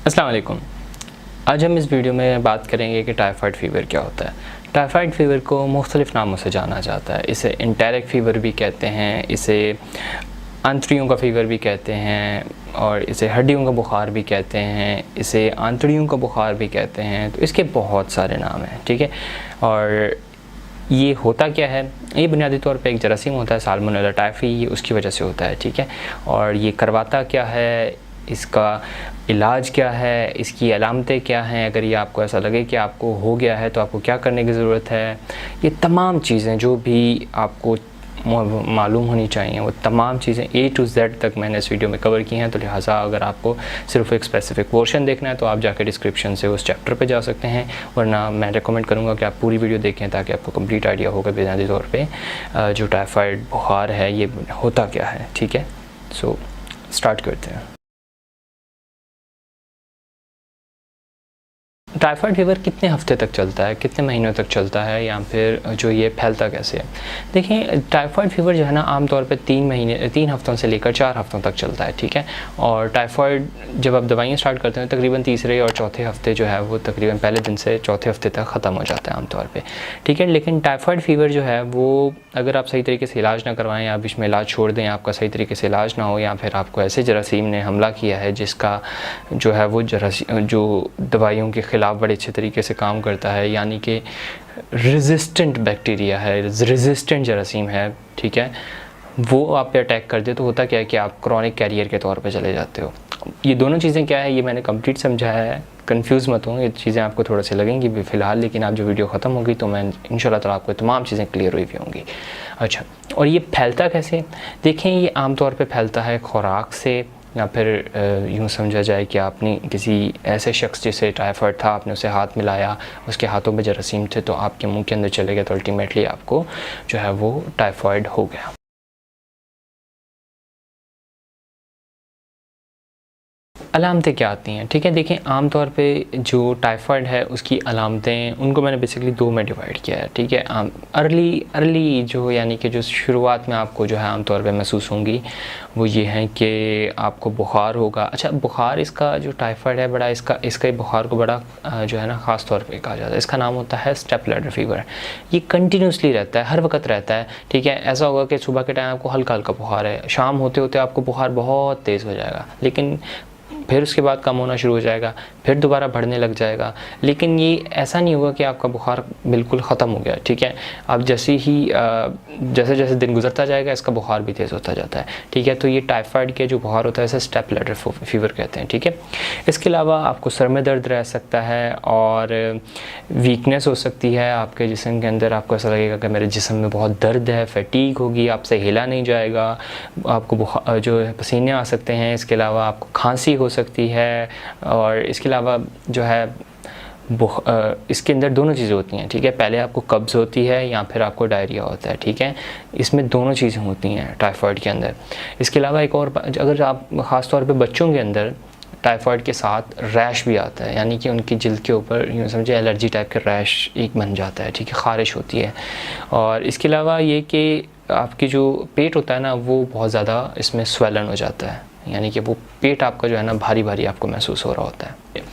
अस्सलाम वालेकुम। आज हम इस वीडियो में बात करेंगे कि टाइफाइड फ़ीवर क्या होता है। टाइफाइड फ़ीवर को मुख्तलिफ़ नामों से जाना जाता है। इसे एंटेरिक फ़ीवर भी कहते हैं, इसे आंतड़ियों का फ़ीवर भी कहते हैं और इसे हड्डियों का बुखार भी कहते हैं, इसे आंतड़ियों का बुखार भी कहते हैं। तो इसके बहुत सारे नाम हैं, ठीक है। और ये होता क्या है? ये बुनियादी तौर पे एक जरासीम होता है, साल्मोनेला टाइफी, उसकी वजह से होता है, ठीक है। और ये करवाता क्या है, इसका इलाज क्या है, इसकी अलामतें क्या हैं, अगर ये आपको ऐसा लगे कि आपको हो गया है तो आपको क्या करने की ज़रूरत है, ये तमाम चीज़ें जो भी आपको मालूम होनी चाहिए, वो तमाम चीज़ें A to Z तक मैंने इस वीडियो में कवर की हैं। तो लिहाजा अगर आपको सिर्फ एक स्पेसिफिक पोर्शन देखना है तो आप जाकर डिस्क्रिप्शन से उस चैप्टर पे जा सकते हैं, वरना मैं रेकमेंड करूँगा कि आप पूरी वीडियो देखें ताकि आपको कंप्लीट आइडिया होगा बुनियादी तौर पे जो टाइफाइड बुखार है ये होता क्या है, ठीक है। सो स्टार्ट करते हैं। टाइफाइड फीवर कितने हफ्ते तक चलता है, कितने महीनों तक चलता है, या फिर जो ये फैलता कैसे है? देखिए, टाइफाइड फीवर जो है ना आमतौर पे 3 हफ्तों से लेकर 4 हफ्तों तक चलता है, ठीक है। और टाइफाइड जब आप दवाइयाँ स्टार्ट करते हैं तकरीबन तीसरे और चौथे हफ्ते जो है वो तकरीबन पहले दिन से चौथे हफ्ते तक ख़त्म हो जाता है आमतौर पर, ठीक है। लेकिन टाइफाइड फीवर जो है वो अगर आप सही तरीके से इलाज ना करवाएं या आप इसमें इलाज छोड़ दें, आपका सही तरीके से इलाज ना हो, या फिर आपको ऐसे जरासीम ने हमला किया है जिसका जो है वो जो दवाइयों के ख़िलाफ़ बड़े अच्छे तरीके से काम करता है, यानी कि रेजिस्टेंट बैक्टीरिया है, रेजिस्टेंट जरासीम है, ठीक है, वो आप पे अटैक कर दे तो होता क्या है कि आप क्रॉनिक कैरियर के तौर पे चले जाते हो। ये दोनों चीज़ें क्या है ये मैंने कंप्लीट समझाया है, कंफ्यूज मत हो, ये चीज़ें आपको थोड़ा सी लगेंगी भी फ़िलहाल, लेकिन आप जो वीडियो ख़त्म होगी तो मैं इंशाल्लाह ताला आपको तमाम चीज़ें क्लियर हुई भी होंगी। अच्छा, और ये फैलता कैसे? देखें, ये आमतौर पे फैलता है खुराक से, या फिर यूँ समझा जाए कि आपने किसी ऐसे शख्स जिसे टाइफाइड था, आपने उसे हाथ मिलाया, उसके हाथों में जरासीम थे तो आपके मुंह के अंदर चले गए, तो अल्टीमेटली आपको जो है वो टाइफाइड हो गया। अलामतें क्या आती हैं, ठीक है। देखिए, आमतौर पे जो टाइफाइड है उसकी अलामतें, उनको मैंने बेसिकली 2 में डिवाइड किया है, ठीक है। अर्ली जो यानी कि जो शुरुआत में आपको जो है आमतौर पे महसूस होंगी वो ये हैं कि आपको बुखार होगा। अच्छा, बुखार इसका जो टाइफाइड है बड़ा इसका बुखार को बड़ा जो है ना ख़ास तौर पे कहा जाता है, इसका नाम होता है स्टेप लैडर फीवर। ये कंटिन्यूसली रहता है, हर वक्त रहता है, ठीक है। ऐसा होगा कि सुबह के टाइम आपको हल्का हल्का बुखार है, शाम होते होते आपको बुखार बहुत तेज़ हो जाएगा, लेकिन फिर उसके बाद कम होना शुरू हो जाएगा, फिर दोबारा बढ़ने लग जाएगा। लेकिन ये ऐसा नहीं होगा कि आपका बुखार बिल्कुल ख़त्म हो गया, ठीक है। अब जैसे जैसे दिन गुजरता जाएगा इसका बुखार भी तेज़ होता जाता है, ठीक है। तो ये टाइफाइड के जो बुखार होता है इसे स्टेप लैडर फीवर कहते हैं, ठीक है। इसके अलावा आपको सर में दर्द रह सकता है और वीकनेस हो सकती है आपके जिस्म के अंदर, आपको ऐसा लगेगा कि मेरे जिस्म में बहुत दर्द है, फटीग होगी, आपसे हिला नहीं जाएगा, आपको बुखार जो है पसीने आ सकते हैं। इसके अलावा आपको खांसी हो सकती है, और इसके अलावा जो है इसके अंदर दोनों चीज़ें होती हैं, ठीक है। पहले आपको कब्ज़ होती है या फिर आपको डायरिया होता है, ठीक है। इसमें दोनों चीज़ें होती हैं टाइफाइड के अंदर। इसके अलावा एक और अगर आप ख़ास तौर पे बच्चों के अंदर टाइफाइड के साथ रैश भी आता है, यानी कि उनकी जिल्द के ऊपर यूँ समझे एलर्जी टाइप के रैश एक बन जाता है, ठीक है, ख़ारिश होती है। और इसके अलावा ये कि आपकी जो पेट होता है ना वो बहुत ज़्यादा इसमें स्वेलन हो जाता है, यानी कि वो पेट आपका जो है ना भारी भारी आपको महसूस हो रहा होता है।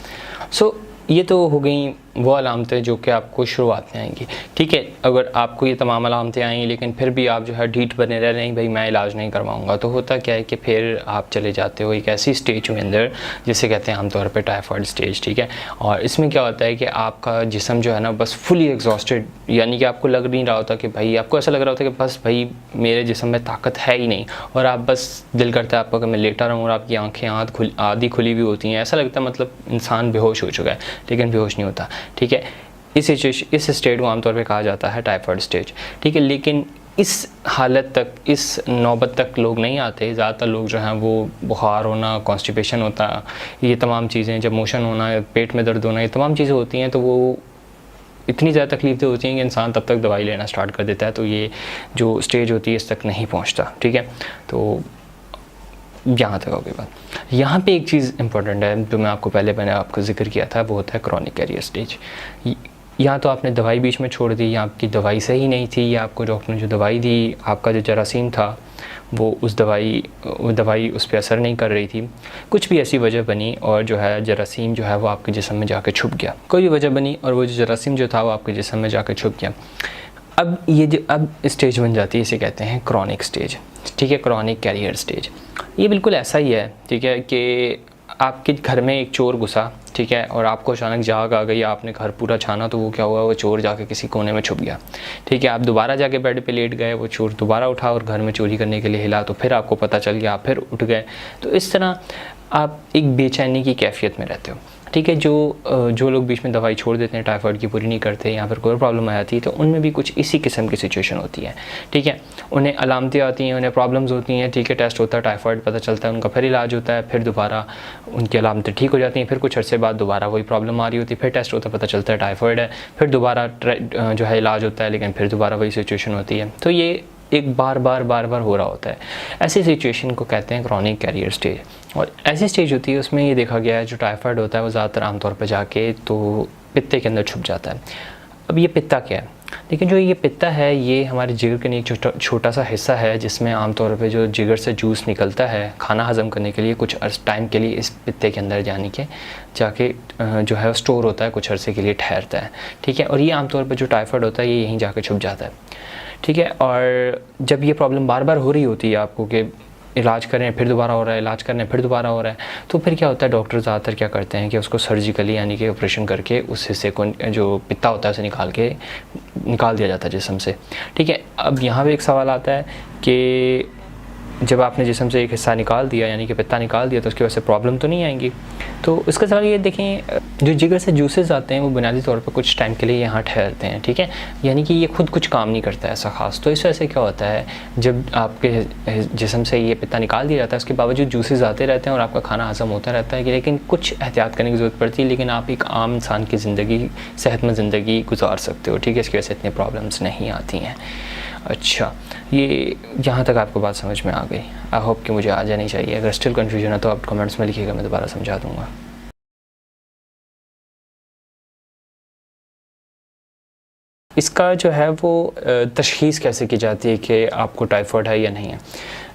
सो ये तो हो गई वो अलामतें जो कि आपको शुरुआत में आएंगी, ठीक है। अगर आपको ये तमाम अलामतें आई लेकिन फिर भी आप जो है ढीठ बने रह नहीं भाई मैं इलाज नहीं करवाऊंगा, तो होता क्या है कि फिर आप चले जाते हो एक ऐसी स्टेज के अंदर जिसे कहते हैं आमतौर पे टाइफाइड स्टेज, ठीक है। और इसमें क्या होता है कि आपका जिस्म जो है ना बस फुली एग्जॉस्टेड, यानी कि आपको लग नहीं रहा होता कि भाई, आपको ऐसा लग रहा होता है कि बस भाई मेरे जिस्म में ताकत है ही नहीं, और आप बस दिल करता है आपका कि मैं लेटा रहूँ, और आपकी आँखें आधी खुली हुई होती हैं, ऐसा लगता है मतलब इंसान बेहोश हो चुका है, लेकिन बेहोश नहीं होता, ठीक है। इस स्टेज को आमतौर पे कहा जाता है टाइफाइड स्टेज, ठीक है। लेकिन इस हालत तक, इस नौबत तक लोग नहीं आते। ज़्यादातर लोग जो हैं वो बुखार होना, कॉन्स्टिपेशन होता, ये तमाम चीज़ें, जब मोशन होना, पेट में दर्द होना, ये तमाम चीज़ें होती हैं तो वो इतनी ज़्यादा तकलीफ़ें होती हैं कि इंसान तब तक दवाई लेना स्टार्ट कर देता है, तो ये जो स्टेज होती है इस तक नहीं पहुँचता, ठीक है। तो यहाँ तक हो गई बात। यहाँ पे एक चीज़ इंपॉर्टेंट है जो मैंने आपको ज़िक्र किया था, वो होता है क्रॉनिक कैरियर स्टेज। या तो आपने दवाई बीच में छोड़ दी, या आपकी दवाई सही नहीं थी, या आपको डॉक्टर ने जो दवाई दी, आपका जो जरासीम था वो दवाई उस पर असर नहीं कर रही थी, कुछ भी ऐसी वजह बनी और जो है जरासीम जो है वो आपके जिस्म में जाके छुप गया, कोई भी वजह बनी और वो जो जरासीम जो था वो आपके जिस्म में जाके छुप गया। अब स्टेज बन जाती है, इसे कहते हैं क्रॉनिक स्टेज, ठीक है, क्रॉनिक कैरियर स्टेज। ये बिल्कुल ऐसा ही है, ठीक है, कि आपके घर में एक चोर घुसा, ठीक है, और आपको अचानक जाग आ गई, आपने घर पूरा छाना, तो वो क्या हुआ, वो चोर जाके किसी कोने में छुप गया, ठीक है, आप दोबारा जाके बेड पे लेट गए, वो चोर दोबारा उठा और घर में चोरी करने के लिए हिला, तो फिर आपको पता चल गया, आप फिर उठ गए। तो इस तरह आप एक बेचैनी की कैफियत में रहते हो, ठीक है। जो लोग बीच में दवाई छोड़ देते हैं, टाइफाइड की पूरी नहीं करते या फिर कोई प्रॉब्लम आ जाती है, तो उनमें भी कुछ इसी किस्म की सिचुएशन होती है, ठीक है। उन्हें अलामतें आती हैं, उन्हें प्रॉब्लम्स होती हैं, ठीक है, टेस्ट होता है, टाइफाइड पता चलता है, उनका फिर इलाज होता है, फिर दोबारा उनकी अलामतें ठीक हो जाती हैं, फिर कुछ अर्से बाद दोबारा वही प्रॉब्लम आ रही होती है, फिर टेस्ट होता है, पता चलता है टाइफाइड है, फिर दोबारा जो है इलाज होता है, लेकिन फिर दोबारा वही सिचुएशन होती है। तो ये एक बार बार हो रहा होता है। ऐसी सिचुएशन को कहते हैं क्रॉनिक कैरियर स्टेज। और ऐसी स्टेज होती है, उसमें ये देखा गया है जो टाइफाइड होता है वो ज़्यादातर आमतौर पर जाके तो पित्ते के अंदर छुप जाता है। अब ये पित्ता क्या है? लेकिन जो ये पित्ता है ये हमारे जिगर का एक छोटा सा हिस्सा है, जिसमें आमतौर पे जो जिगर से जूस निकलता है खाना हज़म करने के लिए, कुछ टाइम के लिए इस पित्ते के अंदर जाके जो है स्टोर होता है, कुछ अरसे के लिए ठहरता है, ठीक है। और ये आमतौर पे जो टाइफाइड होता है ये यहीं जाके छुप जाता है, ठीक है। और जब ये प्रॉब्लम बार बार हो रही होती है आपको कि इलाज करें फिर दोबारा हो रहा है, इलाज करें फिर दोबारा हो रहा है, तो फिर क्या होता है, डॉक्टर ज़्यादातर क्या करते हैं कि उसको सर्जिकली यानी कि ऑपरेशन करके उस हिस्से को जो पित्ता होता है उसे निकाल दिया जाता है जिस्म से, ठीक है। अब यहाँ पे एक सवाल आता है कि जब आपने जिस्म से एक हिस्सा निकाल दिया यानी कि पित्ता निकाल दिया, तो उसकी वजह से प्रॉब्लम तो नहीं आएंगी। तो इसका सवाल ये देखें, जो जिगर से जूसेस आते हैं वो बुनियादी तौर पर कुछ टाइम के लिए यहाँ ठहरते हैं, ठीक है, यानी कि ये खुद कुछ काम नहीं करता है ऐसा ख़ास। तो इस वजह से क्या होता है, जब आपके जिस्म से ये पित्ता निकाल दिया जाता है, उसके बावजूद जूसेस आते रहते हैं और आपका खाना हज़म होता रहता है, लेकिन कुछ एहतियात करने की ज़रूरत पड़ती है, लेकिन आप एक आम इंसान की ज़िंदगी, सेहतमंद ज़िंदगी गुजार सकते हो, ठीक है, इसकी वजह से इतनी प्रॉब्लम्स नहीं आती हैं। अच्छा, ये यहाँ तक आपको बात समझ में आ गई। आई होप कि मुझे आ जानी चाहिए। अगर स्टिल कन्फ्यूजन है तो आप कमेंट्स में लिखिएगा, मैं दोबारा समझा दूँगा। इसका जो है वो तशख़ीस कैसे की जाती है कि आपको टाइफाइड है या नहीं है।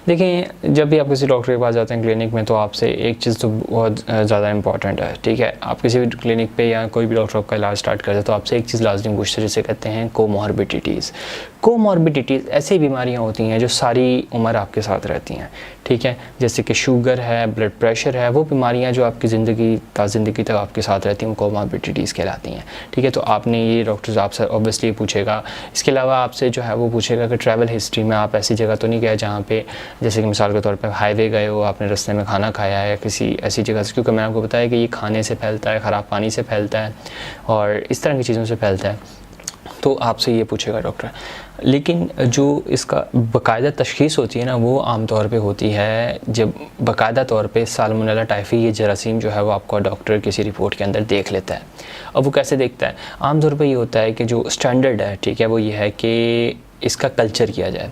देखिए, जब भी आप किसी डॉक्टर के पास जाते हैं क्लिनिक में, तो आपसे एक चीज़ तो बहुत ज़्यादा इंपॉर्टेंट है, ठीक है। आप किसी भी क्लिनिक पे या कोई भी डॉक्टर आपका इलाज स्टार्ट करते हैं तो आपसे एक चीज़ लाजमी पूछते हैं, जिसे कहते हैं कोमॉर्बिडिटीज़। कोमॉर्बिडिटीज़ ऐसी बीमारियां होती हैं जो सारी उम्र आपके साथ रहती हैं, ठीक है, जैसे कि शुगर है, ब्लड प्रेशर है, वो बीमारियां जो आपकी ज़िंदगी तक आपके साथ रहती हैं, वो कोमॉर्बिडिटीज़ कहलाती हैं, ठीक है। तो आपने ये डॉक्टर आपसे ऑब्वियसली पूछेगा। इसके अलावा आपसे जो है वो पूछेगा कि ट्रैवल हिस्ट्री में आप ऐसी जगह तो नहीं गए जहाँ पे, जैसे कि मिसाल के तौर पे हाईवे गए हो, आपने रास्ते में खाना खाया है या किसी ऐसी जगह से, क्योंकि मैंने आपको बताया कि ये खाने से फैलता है, ख़राब पानी से फैलता है और इस तरह की चीज़ों से फैलता है, तो आपसे ये पूछेगा डॉक्टर। लेकिन जो इसका बाकायदा तशख़ीस होती है ना, वो आम तौर पे होती है जब बाकायदा तौर पे साल्मोनेला टाइफी ये जरासीम जो है वो आपका डॉक्टर किसी रिपोर्ट के अंदर देख लेता है। अब वो कैसे देखता है? आम तौर पे ये होता है कि जो स्टैंडर्ड है, ठीक है, वो ये है कि इसका कल्चर किया जाए,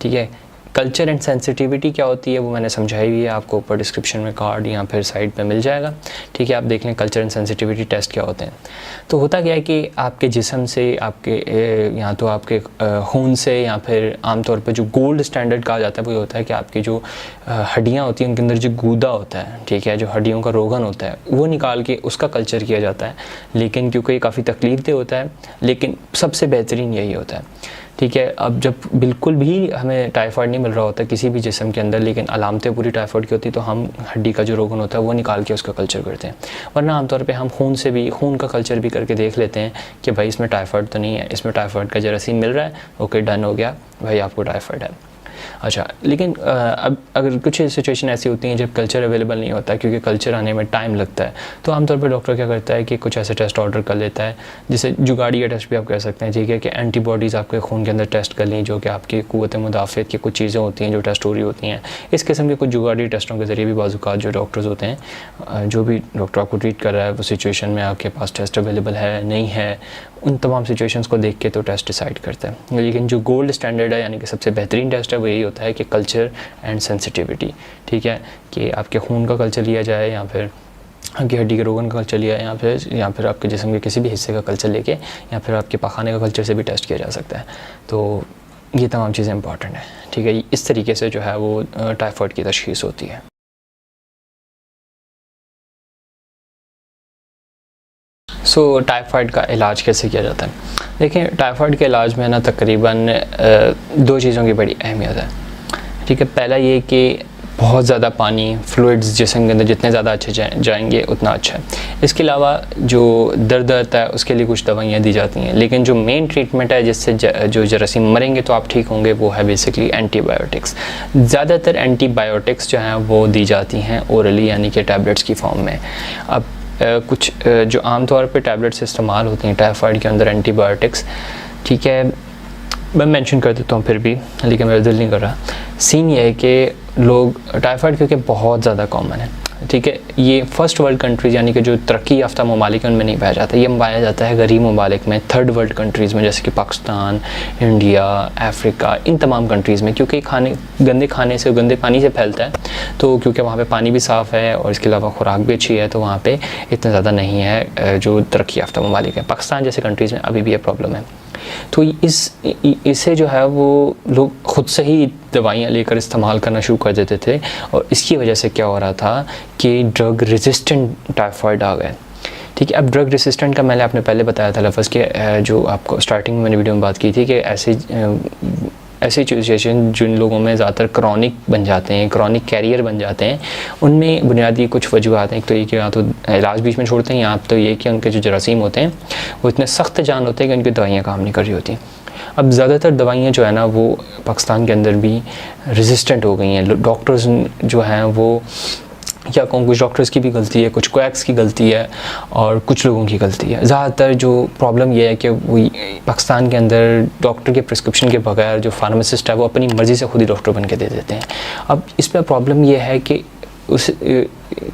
ठीक है। कल्चर एंड सेंसिटिविटी क्या होती है वो मैंने समझाई हुई है, आपको ऊपर डिस्क्रिप्शन में कार्ड या फिर साइड पे मिल जाएगा, ठीक है, आप देख लें कल्चर एंड सेंसिटिविटी टेस्ट क्या होते हैं। तो होता क्या है कि आपके जिस्म से, आपके या तो आपके खून से, या फिर आमतौर पे जो गोल्ड स्टैंडर्ड कहा जाता है वो ये होता है कि आपकी जो हड्डियाँ होती हैं उनके अंदर जो गूदा होता है, ठीक है, जो हड्डियों का रोगन होता है वो निकाल के उसका कल्चर किया जाता है। लेकिन क्योंकि ये काफ़ी तकलीफ दे होता है, लेकिन सबसे बेहतरीन यही होता है, ठीक है। अब जब बिल्कुल भी हमें टाइफाइड नहीं मिल रहा होता किसी भी जिस्म के अंदर, लेकिन अलामतें पूरी टाइफाइड की होती, तो हम हड्डी का जो रोगन होता है वो निकाल के उसका कल्चर करते हैं। वरना आमतौर पे हम खून का कल्चर भी करके देख लेते हैं कि भाई इसमें टाइफाइड तो नहीं है, इसमें टाइफाइड का जरासीम मिल रहा है, ओके डन हो गया भाई, आपको टाइफाइड है। अच्छा, लेकिन अब अगर कुछ सिचुएशन ऐसी होती हैं जब कल्चर अवेलेबल नहीं होता, क्योंकि कल्चर आने में टाइम लगता है, तो आमतौर पर डॉक्टर क्या करता है कि कुछ ऐसे टेस्ट ऑर्डर कर लेता है, जिसे जुगाड़िया टेस्ट भी आप कह सकते हैं, ठीक है, कि एंटीबॉडीज़ आपके खून के अंदर टेस्ट कर ली, जो कि आपकी क़ुव्वत मुदाफ़ियत की कुछ चीज़ें होती हैं जो टेस्ट हो रही होती हैं। इस किस्म के कुछ जुगाड़ी टेस्टों के ज़रिए भी बाज़-औक़ात जो डॉक्टर्स होते हैं, जो भी डॉक्टर आपको ट्रीट कर रहा है, वो सिचुएशन में आपके पास टेस्ट अवेलेबल है नहीं है, उन तमाम सिचुएशंस को देख के तो टेस्ट डिसाइड करता है। लेकिन जो गोल्ड स्टैंडर्ड है यानी कि सबसे बेहतरीन टेस्ट है वो यही होता है कि कल्चर एंड सेंसिटिविटी, ठीक है, कि आपके खून का कल्चर लिया जाए या फिर आपकी हड्डी के रोगन का कल्चर लिया या फिर आपके जिस्म के किसी भी हिस्से का कल्चर लेके या फिर आपके पखाने का कल्चर से भी टेस्ट किया जा सकता है। तो ये तमाम चीज़ें इंपॉर्टेंट हैं, ठीक है। इस तरीके से जो है वो टाइफाइड की तशख़ीस होती है। टाइफाइड का इलाज कैसे किया जाता है? देखिए, टाइफाइड के इलाज में ना तकरीबन 2 चीज़ों की बड़ी अहमियत है, ठीक है। पहला ये कि बहुत ज़्यादा पानी फ्लूइड्स जिस्म के अंदर जितने ज़्यादा अच्छे जाएंगे उतना अच्छा है। इसके अलावा जो दर्द आता है उसके लिए कुछ दवाइयाँ दी जाती हैं, लेकिन जो मेन ट्रीटमेंट है जिससे जो जरासीम मरेंगे तो आप ठीक होंगे, वो है बेसिकली एंटीबायोटिक्स। ज़्यादातर एंटीबायोटिक्स जो हैं वो दी जाती हैं ओरली, यानी कि टैबलेट्स की फॉर्म में। अब कुछ जो आम तौर पे टैबलेट्स इस्तेमाल होती हैं टाइफाइड के अंदर एंटीबायोटिक्स, ठीक है, मैं मेंशन कर देता हूँ फिर भी, लेकिन मेरा दिल नहीं कर रहा। सीन ये है कि लोग टाइफाइड क्योंकि बहुत ज़्यादा कॉमन है, ठीक है, ये फर्स्ट वर्ल्ड कंट्रीज़ यानी कि जो तरक्की याफ्ता ममालिक हैं उनमें नहीं पाया जाता, ये पाया जाता है गरीब ममालिक में, थर्ड वर्ल्ड कंट्रीज़ में, जैसे कि पाकिस्तान, इंडिया, अफ्रीका, इन तमाम कंट्रीज़ में। क्योंकि गंदे खाने से, गंदे पानी से फैलता है, तो क्योंकि वहाँ पे पानी भी साफ़ है और इसके अलावा खुराक भी अच्छी है, तो वहाँ पे इतना ज़्यादा नहीं है जो तरक्की याफ्ता ममालिक है। पाकिस्तान जैसे कंट्रीज़ में अभी भी ये प्रॉब्लम है। तो इसे जो है वो लोग ख़ुद से ही दवाइयाँ लेकर इस्तेमाल करना शुरू कर देते थे, और इसकी वजह से क्या हो रहा था कि ड्रग रेजिस्टेंट टाइफाइड आ गए, ठीक है। अब ड्रग रेजिस्टेंट का मैंने आपने पहले बताया था लफ्ज़ कि जो आपको स्टार्टिंग में मैंने वीडियो में बात की थी कि ऐसी सिचुएशन जिन लोगों में ज़्यादातर क्रॉनिक बन जाते हैं, क्रॉनिक कैरियर बन जाते हैं, उनमें बुनियादी कुछ वजूहत हैं। एक तो ये कि या तो इलाज बीच में छोड़ते हैं, या तो ये कि उनके जो जरासीम होते हैं वो इतने सख्त जान होते हैं कि उनकी दवाइयाँ काम नहीं कर रही होती। अब ज़्यादातर दवाइयाँ जो है ना वो पाकिस्तान के अंदर भी रेजिस्टेंट हो गई हैं। डॉक्टर्स जो हैं वो, क्या कहूँ, कुछ डॉक्टर्स की भी गलती है, कुछ कोएक्स की गलती है, और कुछ लोगों की गलती है। ज़्यादातर जो प्रॉब्लम ये है कि वो पाकिस्तान के अंदर डॉक्टर के प्रिस्क्रिप्शन के बगैर जो फार्मासिस्ट है वो अपनी मर्ज़ी से खुद ही डॉक्टर बन के दे देते हैं। अब इसमें प्रॉब्लम ये है कि उस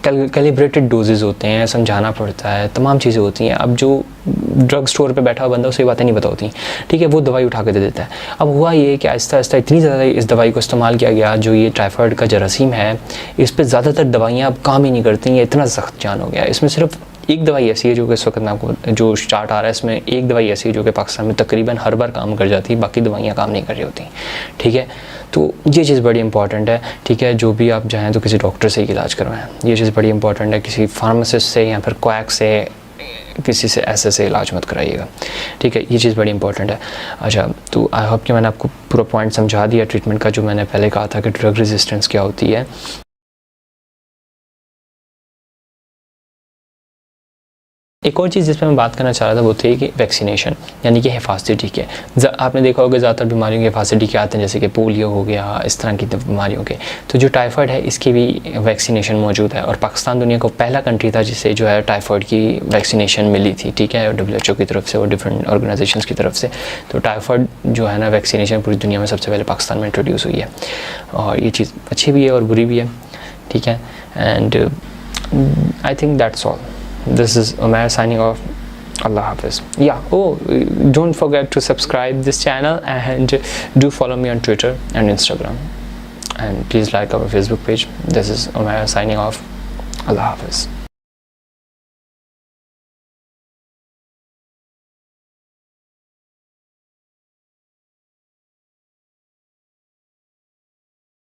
कैलिब्रेटेड डोजेज़ होते हैं, समझाना पड़ता है, तमाम चीज़ें होती हैं। अब जो ड्रग स्टोर पे बैठा हुआ बंदा उसे बातें नहीं पता होती, ठीक है, वो दवाई उठा के दे देता है। अब हुआ ये कि आहिस्ता आहिस्ता इतनी ज़्यादा इस दवाई को इस्तेमाल किया गया, जो ये टाइफाइड का जरासीम है इस पर ज़्यादातर दवाइयाँ अब काम ही नहीं करती हैं, इतना सख्त जान हो गया। इसमें सिर्फ एक दवाई ऐसी है जो कि इस वक्त मैं आपको जो चार्ट आ रहा है इसमें एक दवाई ऐसी है जो कि पाकिस्तान में तकरीबन हर बार काम कर जाती है, बाकी दवाइयाँ काम नहीं कर रही होती, ठीक है। तो ये चीज़ बड़ी इंपॉर्टेंट है, ठीक है। जो भी आप जाएँ तो किसी डॉक्टर से ही इलाज करवाएं, ये चीज़ बड़ी इंपॉर्टेंट है। किसी फार्मासिस्ट से या फिर क्वैक से, किसी से ऐसे इलाज मत कराइएगा, ठीक है, ये चीज़ बड़ी इंपॉर्टेंट है। अच्छा, तो आई होप कि मैंने आपको पूरा पॉइंट समझा दिया ट्रीटमेंट का, जो मैंने पहले कहा था कि ड्रग रेजिस्टेंस क्या होती है। एक और चीज़ जिस पर मैं बात करना चाह रहा था वो थी कि वैक्सीनेशन, यानी कि हिफाजती टीके। आपने देखा होगा ज़्यादातर बीमारियों के हिफाजती टीके आते हैं, जैसे कि पोलियो हो गया, इस तरह की बीमारियों के। तो जो टाइफाइड है इसकी भी वैक्सीनेशन मौजूद है, और पाकिस्तान दुनिया का पहला कंट्री था जिसे जो है टाइफाइड की वैक्सीनेशन मिली थी, ठीक है, WHO की तरफ से और डिफरेंट ऑर्गेनाइजेशंस की तरफ से। तो टाइफाइड जो है ना वैक्सीनेशन पूरी दुनिया में सबसे पहले पाकिस्तान में इंट्रोड्यूस हुई है, और ये चीज़ अच्छी भी है और बुरी भी है, ठीक है। And I think that's all. This is Umair signing off. Allah Hafiz. Yeah, don't forget to subscribe this channel and do follow me on Twitter and Instagram. And please like our Facebook page. This is Umair signing off. Allah Hafiz.